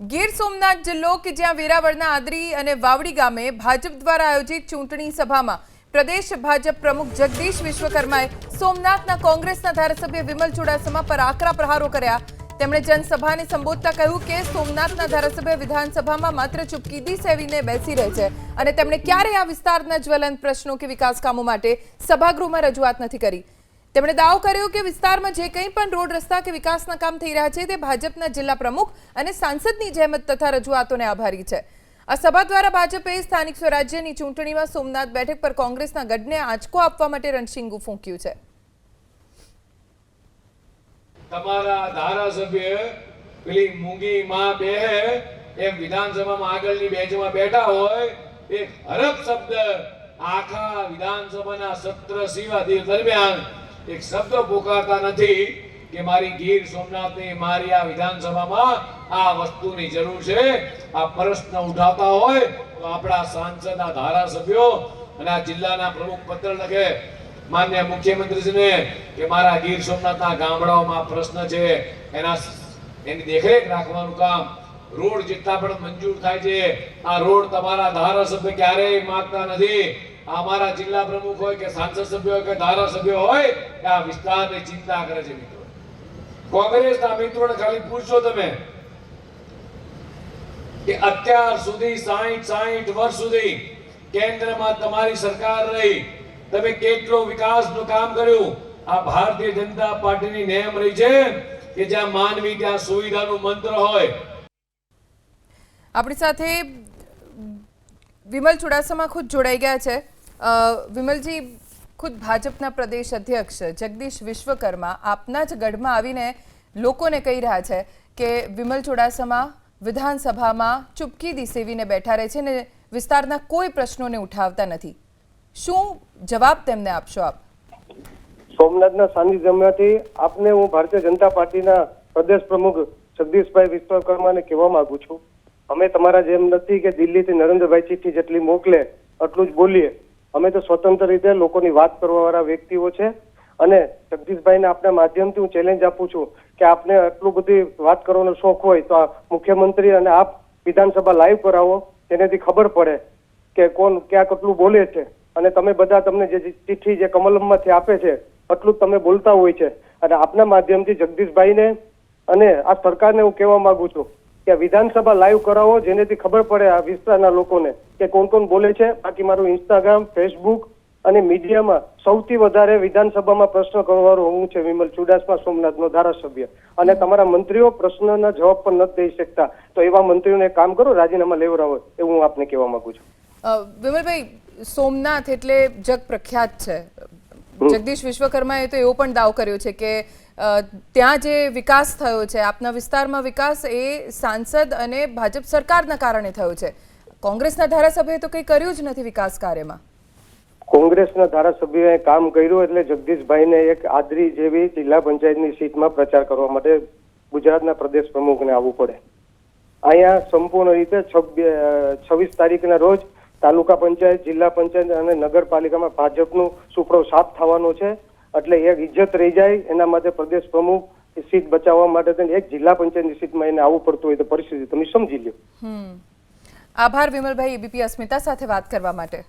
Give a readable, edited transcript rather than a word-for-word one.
ગીર સોમનાથ જિલ્લો કે જ્યાં વેરાવળના આદરી અને વાવડી ગામે ભાજપ દ્વારા આયોજિત ચૂંટણી સભામાં પ્રદેશ ભાજપ પ્રમુખ જગદીશ વિશ્વકર્માએ સોમનાથના કોંગ્રેસના ધારાસભ્ય વિમલ ચુડાસમા પર આકરા પ્રહારો કર્યા। તેમણે જનસભાને સંબોધતા કહ્યું કે સોમનાથના ધારાસભ્ય વિધાનસભામાં માત્ર ચૂપકીદી સેવીને બેસી રહે છે અને તેમણે ક્યારેય આ વિસ્તારના જ્વલંત પ્રશ્નો કે વિકાસ કામો માટે સભાગૃહમાં રજૂઆત નથી કરી। તેમણે દાવો કર્યો કે વિસ્તારમાં જે કંઈ પણ રોડ રસ્તા કે વિકાસના કામ થઈ રહ્યા છે તે ભાજપના જિલ્લા પ્રમુખ અને સાંસદની જહેમત તથા રજૂઆતોને આભારી છે। આ સભા દ્વારા ભાજપે સ્થાનિક સ્વરાજ્યની ચૂંટણીમાં સોમનાથ બેઠક પર કોંગ્રેસના ગઢને આંચકો આપવા માટે રણશીંગું ફૂંક્યું છે। તમારા ધારાસભ્ય પેલી મૂંગી માં બેહે એમ વિધાનસભામાં આગળની બેંચમાં બેઠા હોય એક હરફ શબ્દ આખા વિધાનસભાના સત્ર શિવાદિર દરમિયાન એક શબ્દ પોકારતા નથી કે મારી ગીર સોમનાથની મારી આ વિધાનસભામાં આ વસ્તુની જરૂર છે। આ પ્રશ્ન ઉઠાવતા હોય તો આપણા સાંસદના ધારાસભ્યો અને આ જિલ્લાના પ્રમુખ પત્ર લખે માન્ય મુખ્યમંત્રીશ્રીને કે મારા ગીર સોમનાથના ગામડાઓમાં પ્રશ્ન છે એની દેખરેખ રાખવાનું કામ રોડ જેટલા પણ મંજૂર થાય છે આ રોડ તમારા ધારાસભ્ય ક્યારેય માંગતા નથી। અમારા જિલ્લા પ્રમુખ હોય કે સાંસદ સભ્ય હોય કે ધારાસભ્ય હોય આ વિસ્તારની ચિંતા કરે છે। મિત્રો કોંગ્રેસના મિત્રોને ખાલી પૂછો તમે કે અત્યાર સુધી 60 વર્ષ સુધી કેન્દ્રમાં તમારી સરકાર રહી તમે કેટલો વિકાસનું કામ કર્યું। આ ભારતીય જનતા પાર્ટીની નેમ રહી છે કે જ્યાં માનવી ત્યાં સુવિધાનું મંત્ર હોય। આપણી સાથે વિમલ ચુડાસમા ખુદ જોડાઈ ગયા છે। વિમલજી, ખુદ ભાજપના પ્રદેશ અધ્યક્ષ જગદીશ વિશ્વકર્મા આપના જ ગઢમાં આવીને લોકોને કહી રહ્યા છે કે વિમલ ચુડાસમા વિધાનસભામાં ચૂપકીદી સેવીને બેઠા રહે છે અને વિસ્તારના કોઈ પ્રશ્નોને ઉઠાવતા નથી। શું જવાબ તેમને આપશો આપ? સોમનાથના સાનિધ્યમાંથી આપને હું ભારતીય જનતા પાર્ટીના પ્રદેશ પ્રમુખ જગદીશભાઈ વિશ્વકર્માને કહેવા માંગુ છું, અમે તમારા જેમ નથી કે દિલ્હીથી નરેન્દ્રભાઈ ચિઠ્ઠી જેટલી મોકલે એટલું જ બોલીએ। અમે તો સ્વતંત્ર રીતે લોકોની વાત કરવા વાળા વ્યક્તિઓ છે અને જગદીશભાઈને આપના માધ્યમથી હું ચેલેન્જ આપું છું કે આપને આટલું બધી વાત કરવાનો શોખ હોય તો આ મુખ્યમંત્રી અને આપ વિધાનસભા લાઈવ કરાવો, તેનાથી ખબર પડે કે કોણ ક્યાં કેટલું બોલે છે અને તમે બધા તમને જે ચિઠ્ઠી જે કમલમમાંથી આપે છે એટલું તમે બોલતા હોય છે। અને આપના માધ્યમથી જગદીશભાઈને અને આ સરકારને હું કહેવા માંગુ છું કે વિધાનસભા લાઈવ કરાવો જેનેથી ખબર પડે આ વિસ્તારના લોકોને કે કોણ કોણ બોલે છે। બાકી મારું ઇન્સ્ટાગ્રામ, ફેસબુક અને મીડિયામાં સૌથી વધારે વિધાનસભામાં પ્રશ્ન કરવાનો હું છે વિમલ ચુડાસમા, સોમનાથનો ધારાસભ્ય। અને તમારા મંત્રીઓ પ્રશ્નના જવાબ પણ નથી દઈ શકતા તો એવા મંત્રીઓને કામ કરો, રાજીનામા લેવડાવો એવું હું આપને કહેવા માંગુ છું। વિમલભાઈ, સોમનાથ એટલે જગ પ્રખ્યાત છે। જગદીશ વિશ્વકર્માએ તો એવો પણ દાવો કર્યો છે કે ત્યાં જે વિકાસ થયો છે આપના વિસ્તારમાં વિકાસ એ સાંસદ અને ભાજપ સરકારના કારણે થયો છે। કોંગ્રેસના ધારાસભ્યએ તો કંઈ કર્યું જ નથી વિકાસ કાર્યમાં। કોંગ્રેસના ધારાસભ્યોએ કામ કર્યું એટલે જગદીશભાઈને એક આદરી જેવી જિલ્લા પંચાયતની સીટમાં પ્રચાર કરવા માટે ગુજરાતના પ્રદેશ પ્રમુખને આવવું પડે। અહીંયા સંપૂર્ણ રીતે 26 તારીખના રોજ તાલુકા પંચાયત, જિલ્લા પંચાયત અને નગરપાલિકામાં ભાજપનું સુપડો સાફ થવાનો છે એટલે એક ઇજ્જત રહી જાય એના માટે પ્રદેશ પ્રમુખ સીટ બચાવવા માટે એક જિલ્લા પંચાયતની સીટમાં એને આવવું પડતું હોય તો પરિસ્થિતિ તમે સમજી લો। આભાર વિમલભાઈ, એબીપી અસ્મિતા સાથે વાત કરવા માટે।